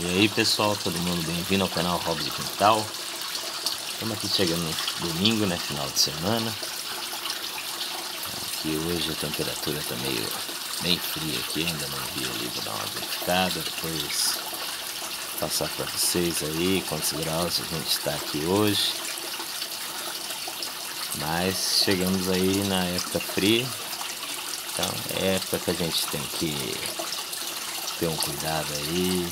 E aí pessoal, todo mundo bem-vindo ao canal Hobbies do Quintal. Estamos aqui chegando no domingo, né, final de semana. Aqui hoje a temperatura está bem fria aqui, ainda não vi ali, vou dar uma verificada, depois passar para vocês aí quantos graus a gente está aqui hoje. Mas chegamos aí na época fria, então é época que a gente tem que ter um cuidado aí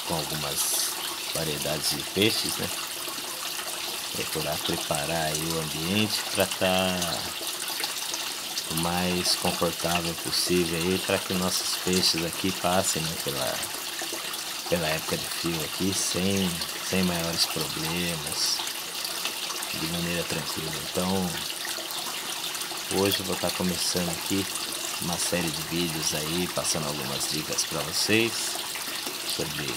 com algumas variedades de peixes, né? Procurar preparar aí o ambiente para estar o mais confortável possível aí, para que nossos peixes aqui passem, né, pela época de frio aqui sem maiores problemas, de maneira tranquila. Então hoje eu vou estar começando aqui uma série de vídeos aí, passando algumas dicas para vocês sobre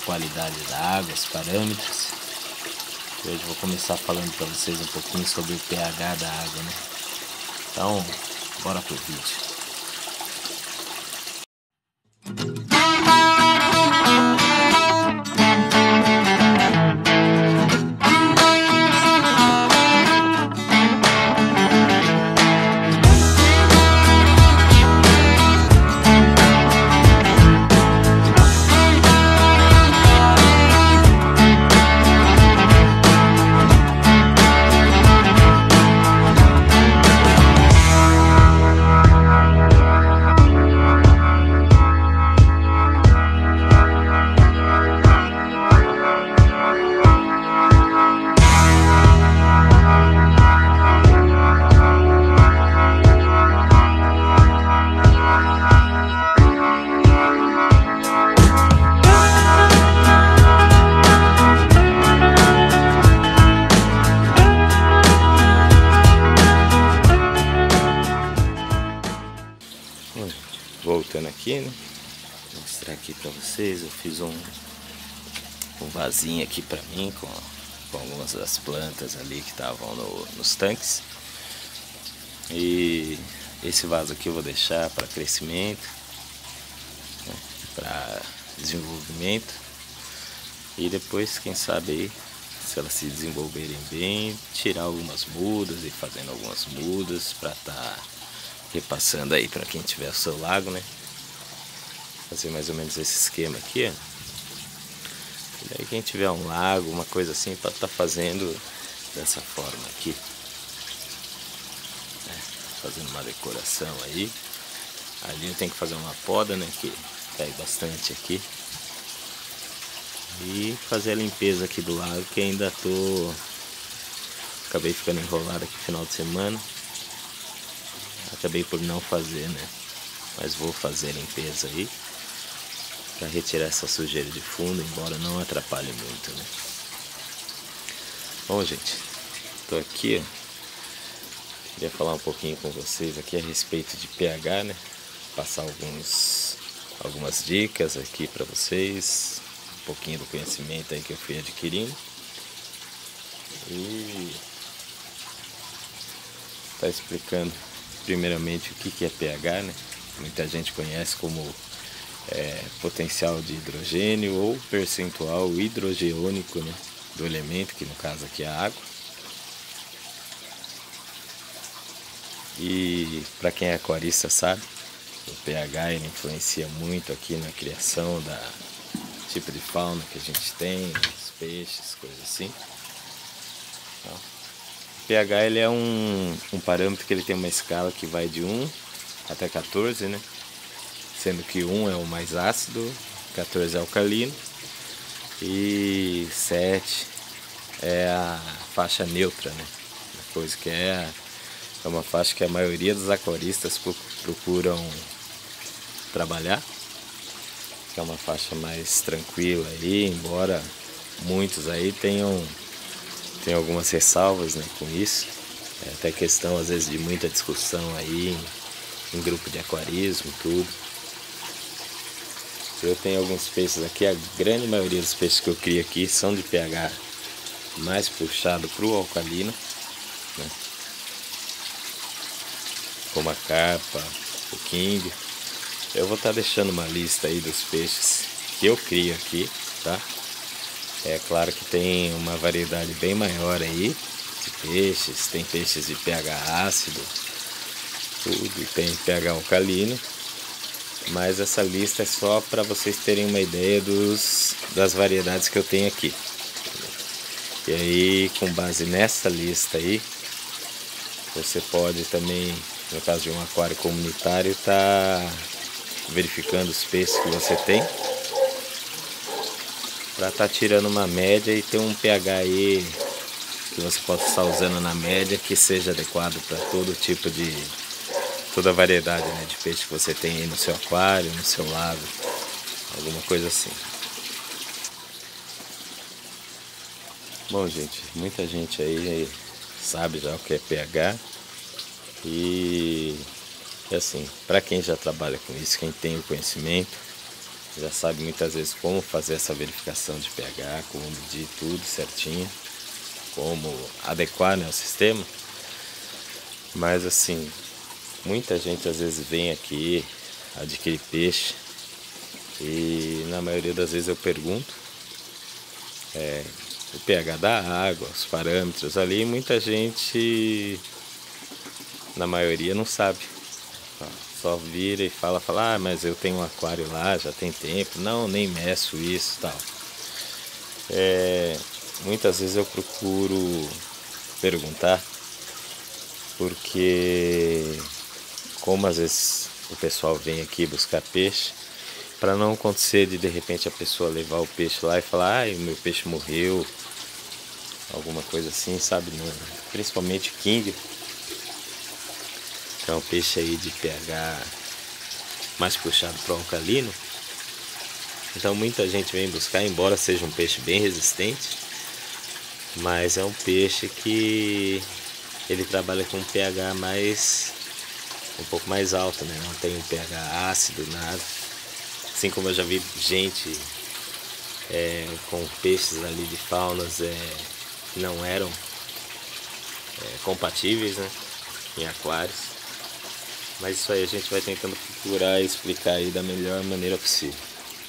qualidade da água, os parâmetros. Hoje eu vou começar falando para vocês um pouquinho sobre o pH da água, né? Então, bora pro vídeo. Voltando aqui, né? Vou mostrar aqui pra vocês. Eu fiz um vasinho aqui pra mim com algumas das plantas ali que estavam nos tanques. E esse vaso aqui eu vou deixar para crescimento, né, para desenvolvimento. E depois, quem sabe aí, se elas se desenvolverem bem, tirar algumas mudas e fazendo algumas mudas para estar repassando aí para quem tiver o seu lago, né? Fazer mais ou menos esse esquema aqui, ó. E daí quem tiver um lago, uma coisa assim, pode estar fazendo dessa forma aqui, né? Fazendo uma decoração aí. Ali eu tenho que fazer uma poda, né? Que cai bastante aqui. E fazer a limpeza aqui do lago, que ainda acabei ficando enrolado aqui no final de semana. Acabei por não fazer, né? Mas vou fazer a limpeza aí para retirar essa sujeira de fundo, embora não atrapalhe muito, né? Bom, gente, tô aqui, ó. Queria falar um pouquinho com vocês aqui a respeito de pH, né? Passar algumas dicas aqui para vocês, um pouquinho do conhecimento aí que eu fui adquirindo. E tá explicando primeiramente o que é pH, né? Muita gente conhece como potencial de hidrogênio ou percentual hidrogeônico, né, do elemento, que no caso aqui é a água. E para quem é aquarista sabe, o pH ele influencia muito aqui na criação da tipo de fauna que a gente tem, os peixes, coisas assim. Então, o pH ele é um parâmetro que ele tem uma escala que vai de 1 até 14, né? Sendo que 1 é o mais ácido, 14 é alcalino e 7 é a faixa neutra, né? Uma coisa que é uma faixa que a maioria dos aquaristas procuram trabalhar, que é uma faixa mais tranquila aí, embora muitos aí tenham algumas ressalvas, né, com isso. É até questão às vezes de muita discussão aí em grupo de aquarismo, tudo. Eu tenho alguns peixes aqui, a grande maioria dos peixes que eu crio aqui são de pH mais puxado para o alcalino, né? Como a carpa, o king. Eu vou estar deixando uma lista aí dos peixes que eu crio aqui, tá? É claro que tem uma variedade bem maior aí de peixes, tem peixes de pH ácido, tudo, tem pH alcalino, mas essa lista é só para vocês terem uma ideia das variedades que eu tenho aqui. E aí, com base nessa lista aí, você pode também, no caso de um aquário comunitário, tá verificando os peixes que você tem, para estar tirando uma média e ter um pH aí que você possa estar usando na média, que seja adequado para todo tipo de, toda a variedade, né, de peixe que você tem aí no seu aquário, no seu lago, alguma coisa assim. Bom, gente, muita gente aí sabe já o que é pH e assim, para quem já trabalha com isso, quem tem o conhecimento, já sabe muitas vezes como fazer essa verificação de pH, como medir tudo certinho, como adequar, né, o sistema. Mas assim, muita gente às vezes vem aqui, adquire peixe e na maioria das vezes eu pergunto o pH da água, os parâmetros ali, e muita gente, na maioria, não sabe. Só vira e fala, ah, mas eu tenho um aquário lá, já tem tempo. Não, nem meço isso e tal. Muitas vezes eu procuro perguntar, porque como às vezes o pessoal vem aqui buscar peixe, para não acontecer de repente a pessoa levar o peixe lá e falar, o meu peixe morreu, alguma coisa assim, sabe? Não, principalmente king, que é um peixe aí de pH mais puxado para o alcalino. Então muita gente vem buscar, embora seja um peixe bem resistente, mas é um peixe que ele trabalha com um pH um pouco mais alto, né? Não tem um pH ácido, nada. Assim como eu já vi gente com peixes ali de faunas que não eram compatíveis, né, em aquários. Mas isso aí a gente vai tentando procurar e explicar aí da melhor maneira possível.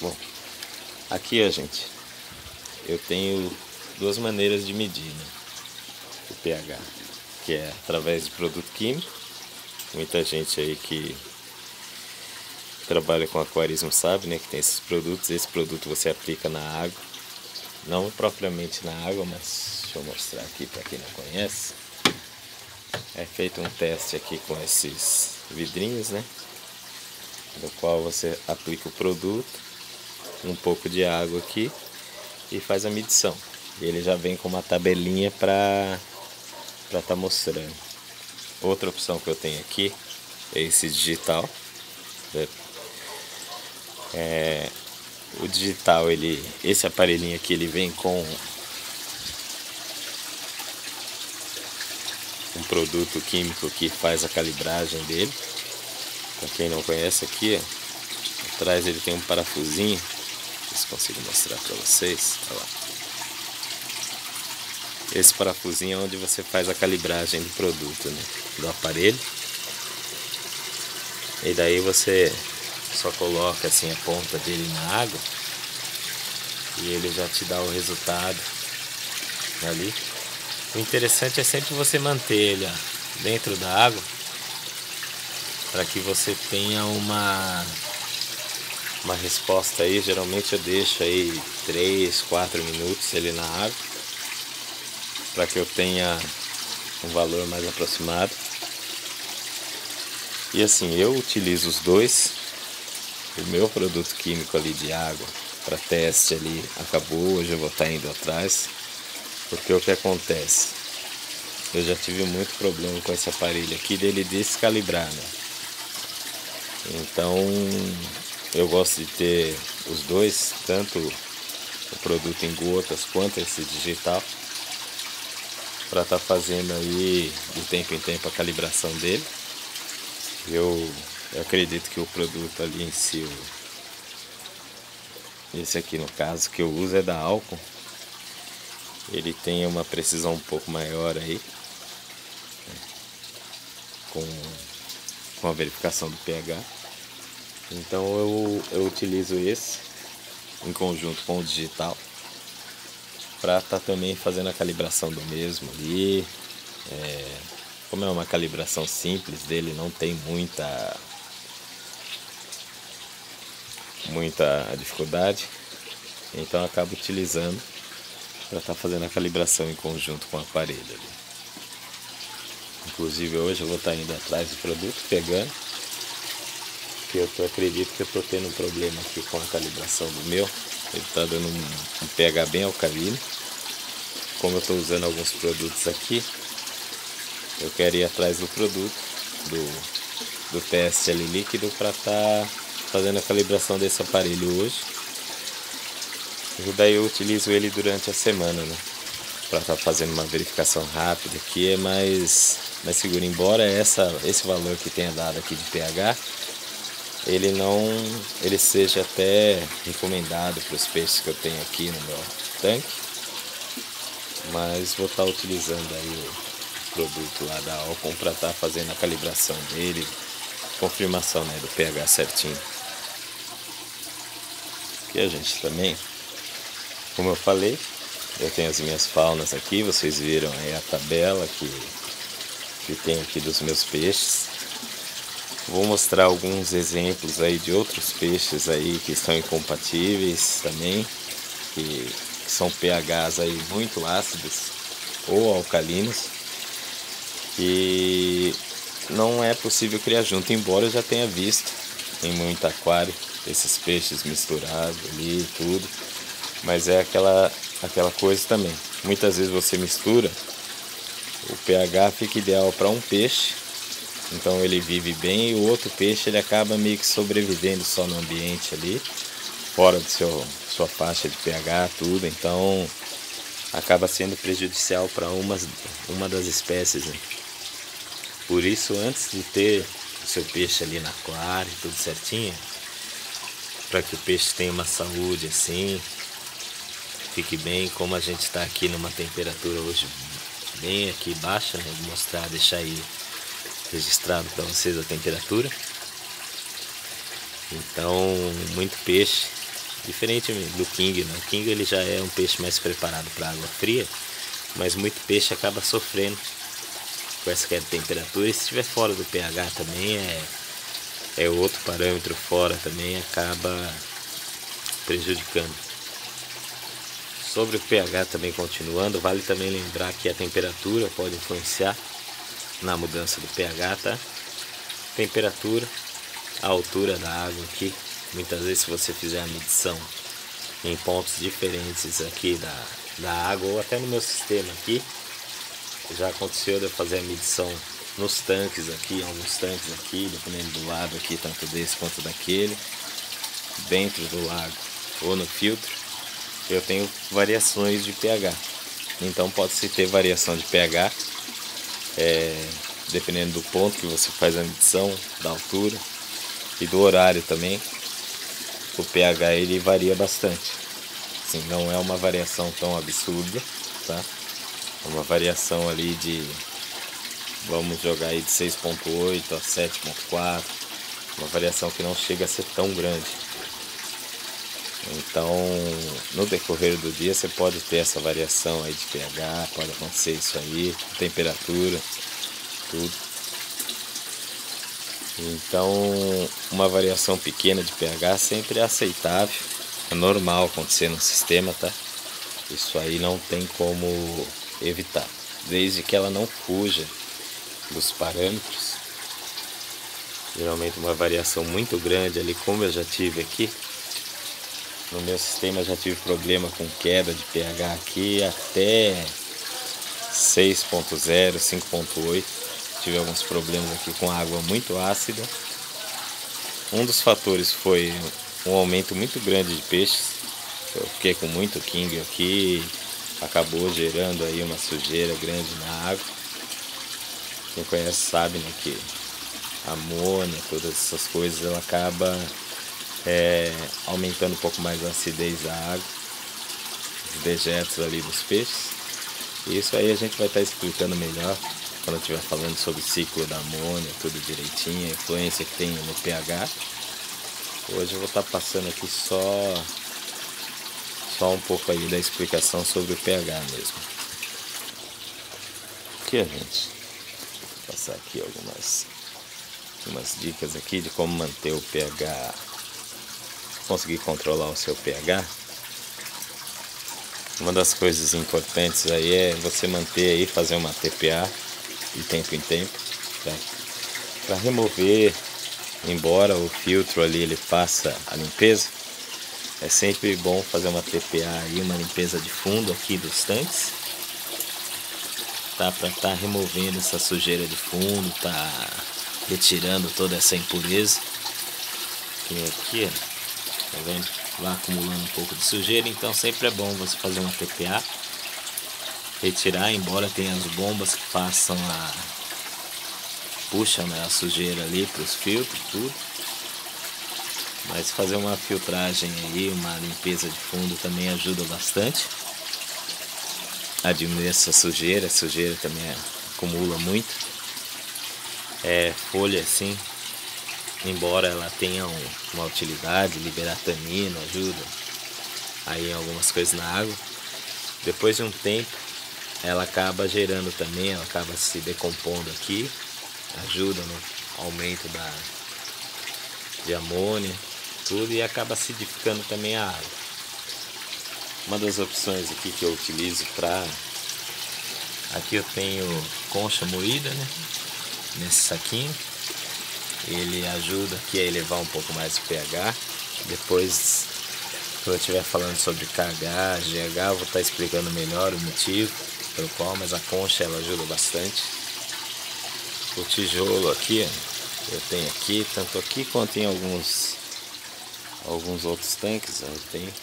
Bom, aqui, ó, gente, eu tenho duas maneiras de medir, né, o pH, que é através de produto químico. Muita gente aí que trabalha com aquarismo sabe, né, que tem esses produtos. Esse produto você aplica na água, não propriamente na água, mas deixa eu mostrar aqui para quem não conhece. É feito um teste aqui com esses vidrinhos, né, no qual você aplica o produto, um pouco de água aqui e faz a medição. E ele já vem com uma tabelinha para estar mostrando. Outra opção que eu tenho aqui é esse digital. O digital, esse aparelhinho aqui, ele vem com um produto químico que faz a calibragem dele. Para quem não conhece aqui, ó, atrás ele tem um parafusinho. Não sei se consigo mostrar para vocês. Olha lá. Esse parafusinho é onde você faz a calibragem do produto, né, do aparelho. E daí você só coloca assim a ponta dele na água e ele já te dá o resultado ali. O interessante é sempre você manter ele, ó, dentro da água, para que você tenha uma resposta aí. Geralmente eu deixo aí 3, 4 minutos ele na água, para que eu tenha um valor mais aproximado. E assim, eu utilizo os dois. O meu produto químico ali de água para teste ali acabou, hoje eu vou estar indo atrás, porque o que acontece? Eu já tive muito problema com esse aparelho aqui dele descalibrar, né? Então eu gosto de ter os dois, tanto o produto em gotas quanto esse digital, para estar fazendo aí de tempo em tempo a calibração dele. Eu acredito que o produto ali em si, esse aqui no caso que eu uso é da Alcon, ele tem uma precisão um pouco maior aí, com a verificação do pH. Então eu utilizo esse. em conjunto com o digital, para estar também fazendo a calibração do mesmo ali. Como é uma calibração simples dele, não tem muita dificuldade, então acabo utilizando para estar fazendo a calibração em conjunto com o aparelho ali. Inclusive hoje eu vou estar indo atrás do produto, pegando, que eu acredito que eu estou tendo um problema aqui com a calibração do meu. Ele está dando um pH bem alcalino. Como eu estou usando alguns produtos aqui, eu quero ir atrás do produto, do teste ali líquido, para estar fazendo a calibração desse aparelho hoje. E daí eu utilizo ele durante a semana, né? Para estar fazendo uma verificação rápida, que é mais seguro. Embora esse valor que tenha dado aqui de pH, ele seja até recomendado para os peixes que eu tenho aqui no meu tanque, mas vou estar utilizando aí o produto lá da Alcon para estar fazendo a calibração dele, confirmação, né, do pH certinho. E a gente também, como eu falei, eu tenho as minhas faunas aqui, vocês viram aí a tabela que tem aqui dos meus peixes. Vou mostrar alguns exemplos aí de outros peixes aí que estão incompatíveis também, que são pHs aí muito ácidos ou alcalinos, e não é possível criar junto, embora eu já tenha visto em muito aquário esses peixes misturados ali e tudo, mas é aquela coisa também. Muitas vezes você mistura, o pH fica ideal para um peixe, então ele vive bem, e o outro peixe ele acaba meio que sobrevivendo só no ambiente ali, fora do sua faixa de pH, tudo, então acaba sendo prejudicial para uma das espécies, né? Por isso, antes de ter o seu peixe ali na aquário, tudo certinho, para que o peixe tenha uma saúde assim, fique bem, como a gente está aqui numa temperatura hoje bem aqui baixa, né? Vou mostrar, deixar aí registrado para vocês a temperatura. Então, muito peixe, diferente do King, né? O King ele já é um peixe mais preparado para água fria, mas muito peixe acaba sofrendo com essa queda de temperatura, e se estiver fora do pH também é outro parâmetro fora, também acaba prejudicando. Sobre o pH também continuando, vale também lembrar que a temperatura pode influenciar na mudança do pH, tá? Temperatura, a altura da água aqui, muitas vezes se você fizer a medição em pontos diferentes aqui da água, ou até no meu sistema aqui, já aconteceu de eu fazer a medição nos tanques aqui, alguns tanques aqui, dependendo do lado aqui, tanto desse quanto daquele, dentro do lago ou no filtro, eu tenho variações de pH. Então pode-se ter variação de pH, dependendo do ponto que você faz a medição, da altura e do horário também. O pH ele varia bastante, assim, não é uma variação tão absurda, tá? É uma variação ali de, vamos jogar aí de 6.8 a 7.4, uma variação que não chega a ser tão grande. Então, no decorrer do dia você pode ter essa variação aí de pH, pode acontecer isso aí, temperatura, tudo. Então, uma variação pequena de pH sempre é aceitável, é normal acontecer no sistema, tá? Isso aí não tem como evitar, desde que ela não fuja dos parâmetros. Geralmente uma variação muito grande ali, como eu já tive aqui no meu sistema, eu já tive problema com queda de pH aqui até 6.0, 5.8. Tive alguns problemas aqui com água muito ácida. Um dos fatores foi um aumento muito grande de peixes. Eu fiquei com muito King aqui, acabou gerando aí uma sujeira grande na água. Quem conhece sabe, né, que a amônia, todas essas coisas, ela acaba aumentando um pouco mais a acidez da água, os dejetos ali dos peixes. E isso aí a gente vai estar explicando melhor quando eu estiver falando sobre o ciclo da amônia, tudo direitinho, a influência que tem no pH. Hoje eu vou estar passando aqui só só um pouco aí da explicação sobre o pH mesmo. Aqui, gente, vou passar aqui algumas dicas aqui de como manter o pH, conseguir controlar o seu pH. Uma das coisas importantes aí é você manter aí, fazer uma TPA de tempo em tempo, para remover, embora o filtro ali ele faça a limpeza, é sempre bom fazer uma TPA aí, uma limpeza de fundo aqui dos tanques, tá? Para estar removendo essa sujeira de fundo, tá retirando toda essa impureza. Que aqui, ó, tá vendo? Vai acumulando um pouco de sujeira, então sempre é bom você fazer uma TPA, retirar, embora tenha as bombas que puxam, né, a sujeira ali para os filtros, tudo. Mas fazer uma filtragem aí, uma limpeza de fundo também ajuda bastante a diminuir essa sujeira. A sujeira também acumula muito. Folha assim, embora ela tenha uma utilidade, liberar tanino, ajuda aí em algumas coisas na água, depois de um tempo ela acaba gerando também, ela acaba se decompondo aqui, ajuda no aumento de amônia, tudo, e acaba acidificando também a água. Uma das opções aqui que eu utilizo aqui eu tenho concha moída, né, nesse saquinho. Ele ajuda aqui a elevar um pouco mais o pH. Depois, quando eu estiver falando sobre KH, GH, eu vou estar explicando melhor o motivo pelo qual, mas a concha ela ajuda bastante. O tijolo aqui, eu tenho aqui, tanto aqui quanto em alguns outros tanques, eu tenho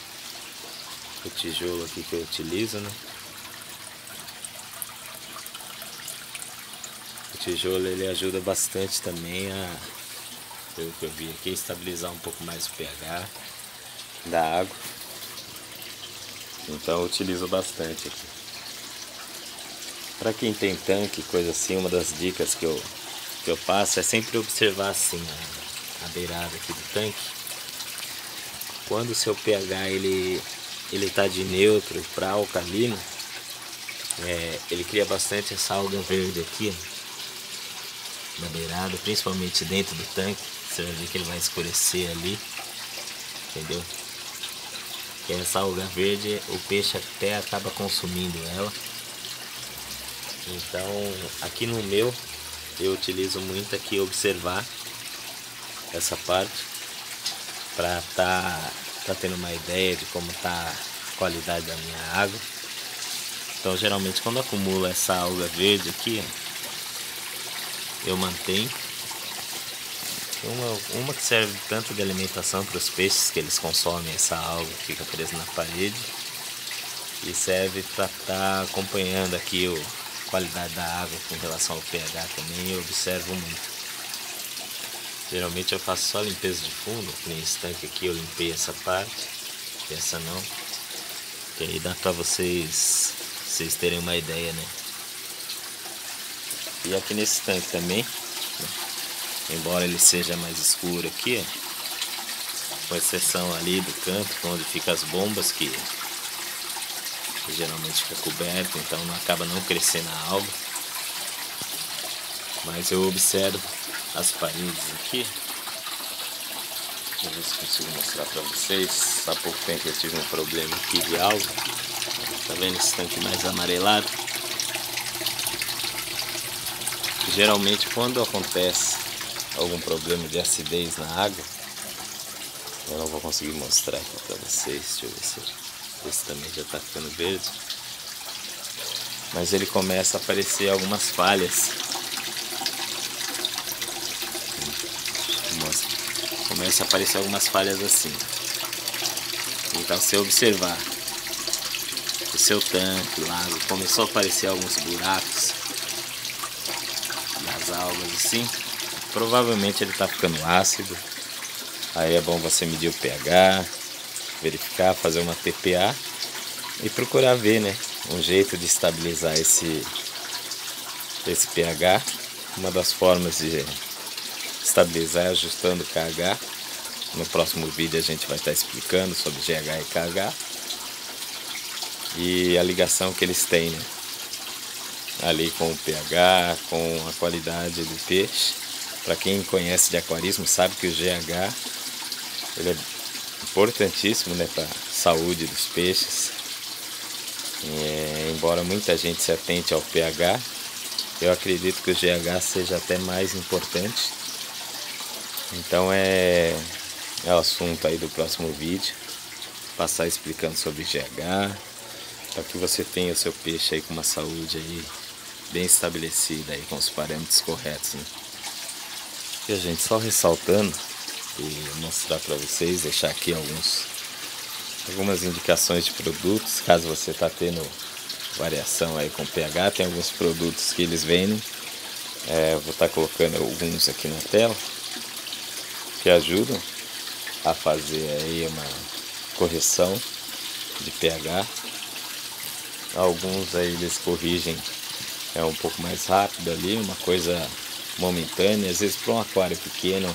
o tijolo aqui que eu utilizo, né? O tijolo ele ajuda bastante também pelo que eu vi aqui, estabilizar um pouco mais o pH da água. Então eu utilizo bastante aqui. Para quem tem tanque, coisa assim, uma das dicas que eu passo é sempre observar assim a beirada aqui do tanque. Quando o seu pH ele tá de neutro para alcalino, ele cria bastante essa alga verde aqui na beirada, principalmente dentro do tanque. Você vai ver que ele vai escurecer ali, entendeu? Que essa alga verde, o peixe até acaba consumindo ela. Então, aqui no meu, eu utilizo muito aqui observar essa parte para tá tendo uma ideia de como tá a qualidade da minha água. Então, geralmente, quando acumula essa alga verde aqui, eu mantenho uma que serve tanto de alimentação para os peixes, que eles consomem essa alga que fica presa na parede, e serve para estar acompanhando aqui a qualidade da água com relação ao pH também. Eu observo muito. Geralmente eu faço só limpeza de fundo, nesse tanque aqui eu limpei essa parte, essa não, que aí dá para vocês terem uma ideia, né? E aqui nesse tanque também, embora ele seja mais escuro aqui, com exceção ali do canto onde ficam as bombas, que geralmente fica coberto, então acaba não crescendo a alga. Mas eu observo as paredes aqui. Deixa eu ver se consigo mostrar para vocês. Há pouco tempo eu tive um problema aqui de alga. Tá vendo esse tanque mais amarelado? Geralmente quando acontece algum problema de acidez na água, eu não vou conseguir mostrar aqui para vocês. Deixa eu ver se esse também já está ficando verde. Mas ele começa a aparecer algumas falhas. Começa a aparecer algumas falhas assim. Então, se observar o seu tanque, lago, começou a aparecer alguns buracos nas algas assim, provavelmente ele está ficando ácido. Aí é bom você medir o pH, verificar, fazer uma TPA e procurar ver, né, um jeito de estabilizar esse pH. Uma das formas de estabilizar é ajustando o KH. No próximo vídeo a gente vai estar explicando sobre GH e KH. e a ligação que eles têm, né? Ali com o pH, com a qualidade do peixe. Para quem conhece de aquarismo sabe que o GH ele é importantíssimo, né, para a saúde dos peixes. Embora muita gente se atente ao pH, eu acredito que o GH seja até mais importante. Então é o assunto aí do próximo vídeo, passar explicando sobre GH, para que você tenha o seu peixe aí com uma saúde aí bem estabelecida aí, com os parâmetros corretos, né? E a gente só ressaltando e mostrar para vocês, deixar aqui algumas indicações de produtos, caso você está tendo variação aí com pH. Tem alguns produtos que eles vendem, vou estar colocando alguns aqui na tela, que ajudam a fazer aí uma correção de pH. Alguns aí eles corrigem um pouco mais rápido ali, uma coisa momentânea. Às vezes para um aquário pequeno,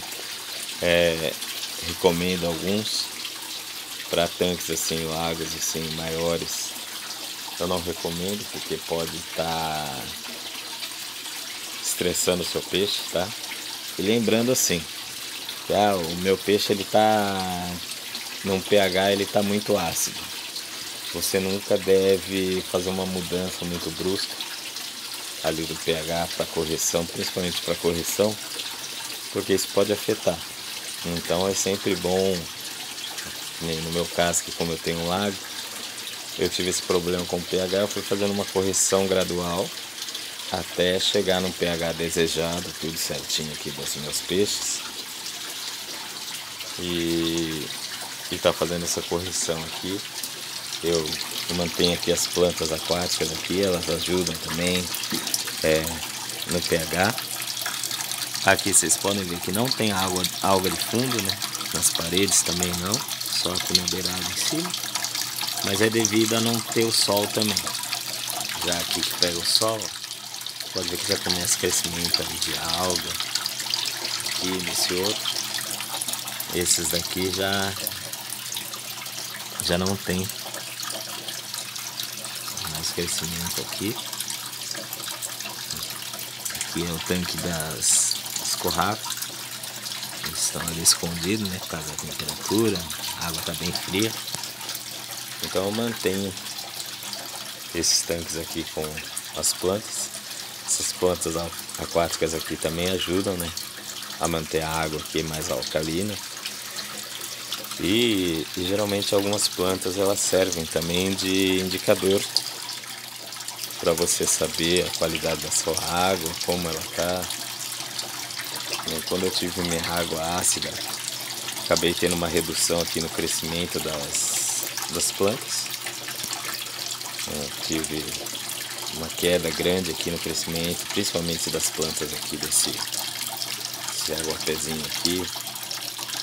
recomendo alguns. Para tanques assim, lagos assim maiores, eu não recomendo, porque pode estar estressando o seu peixe, tá? E lembrando assim, que o meu peixe ele tá num pH, ele tá muito ácido. Você nunca deve fazer uma mudança muito brusca ali do pH para correção, principalmente para correção, porque isso pode afetar. Então é sempre bom, no meu caso, que como eu tenho um lago, eu tive esse problema com o pH, eu fui fazendo uma correção gradual até chegar no pH desejado, tudo certinho aqui dos meus peixes. E tá fazendo essa correção aqui. Eu mantenho aqui as plantas aquáticas aqui, elas ajudam também no pH. Aqui vocês podem ver que não tem alga de fundo, né? Nas paredes também não, só aqui na beirada em cima. Mas é devido a não ter o sol também. Já aqui que pega o sol, pode ver que já começa crescimento ali de alga. Aqui nesse outro. Esses daqui já não tem mais crescimento aqui. Aqui é o tanque das corracos. Eles estão ali escondidos, né, por causa da temperatura. A água está bem fria. Então eu mantenho esses tanques aqui com as plantas. Essas plantas aquáticas aqui também ajudam, né, a manter a água aqui mais alcalina. E geralmente algumas plantas elas servem também de indicador para você saber a qualidade da sua água, como ela está. Quando eu tive minha água ácida, acabei tendo uma redução aqui no crescimento das plantas. Tive uma queda grande aqui no crescimento, principalmente das plantas aqui desse aguapézinho aqui.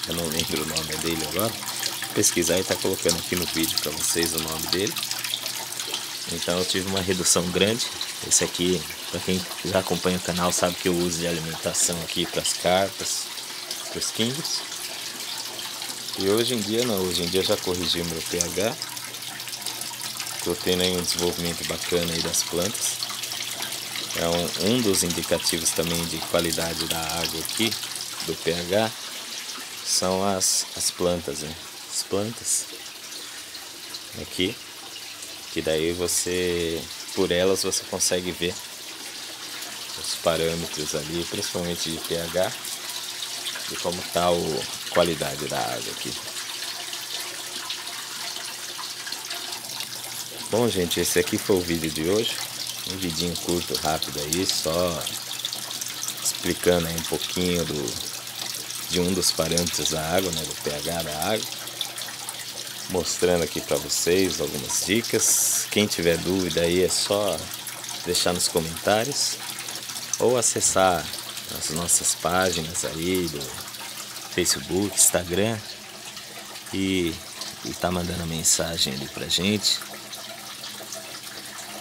Eu não lembro o nome dele agora. Vou pesquisar e está colocando aqui no vídeo para vocês o nome dele. Então eu tive uma redução grande. Esse aqui, para quem já acompanha o canal, sabe que eu uso de alimentação aqui para as carpas, para os quimbos. E hoje em dia não, hoje em dia eu já corrigi o meu pH. Estou tendo aí um desenvolvimento bacana aí das plantas. É um dos indicativos também de qualidade da água aqui, do pH, são as plantas, né? As plantas aqui, que daí você, por elas você consegue ver os parâmetros ali, principalmente de pH, e como está a qualidade da água aqui. Bom, gente, esse aqui foi o vídeo de hoje. Um vidinho curto, rápido aí, só explicando aí um pouquinho de um dos parâmetros da água, né, do pH da água. Mostrando aqui para vocês algumas dicas. Quem tiver dúvida aí é só deixar nos comentários ou acessar as nossas páginas aí do Facebook, Instagram e tá mandando mensagem ali pra gente.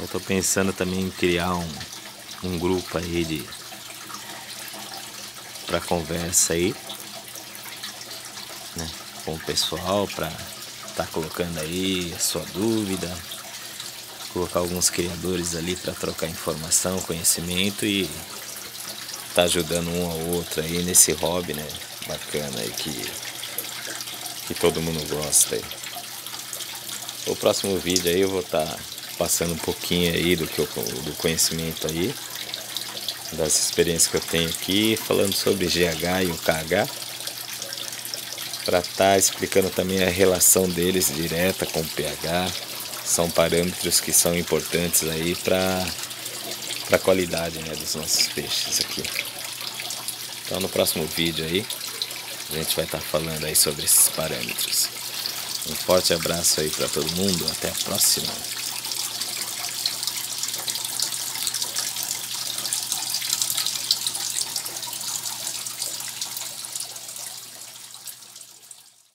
Eu tô pensando também em criar um grupo aí para conversa aí, né, com o pessoal, para tá colocando aí a sua dúvida, colocar alguns criadores ali para trocar informação, conhecimento e tá ajudando um ao outro aí nesse hobby, né? Bacana aí que todo mundo gosta aí. O próximo vídeo aí eu vou estar passando um pouquinho aí do conhecimento aí, das experiências que eu tenho aqui, falando sobre GH e o KH, para estar explicando também a relação deles direta com o pH. São parâmetros que são importantes aí para a qualidade, né, dos nossos peixes aqui. Então no próximo vídeo aí a gente vai estar falando aí sobre esses parâmetros. Um forte abraço aí para todo mundo, até a próxima.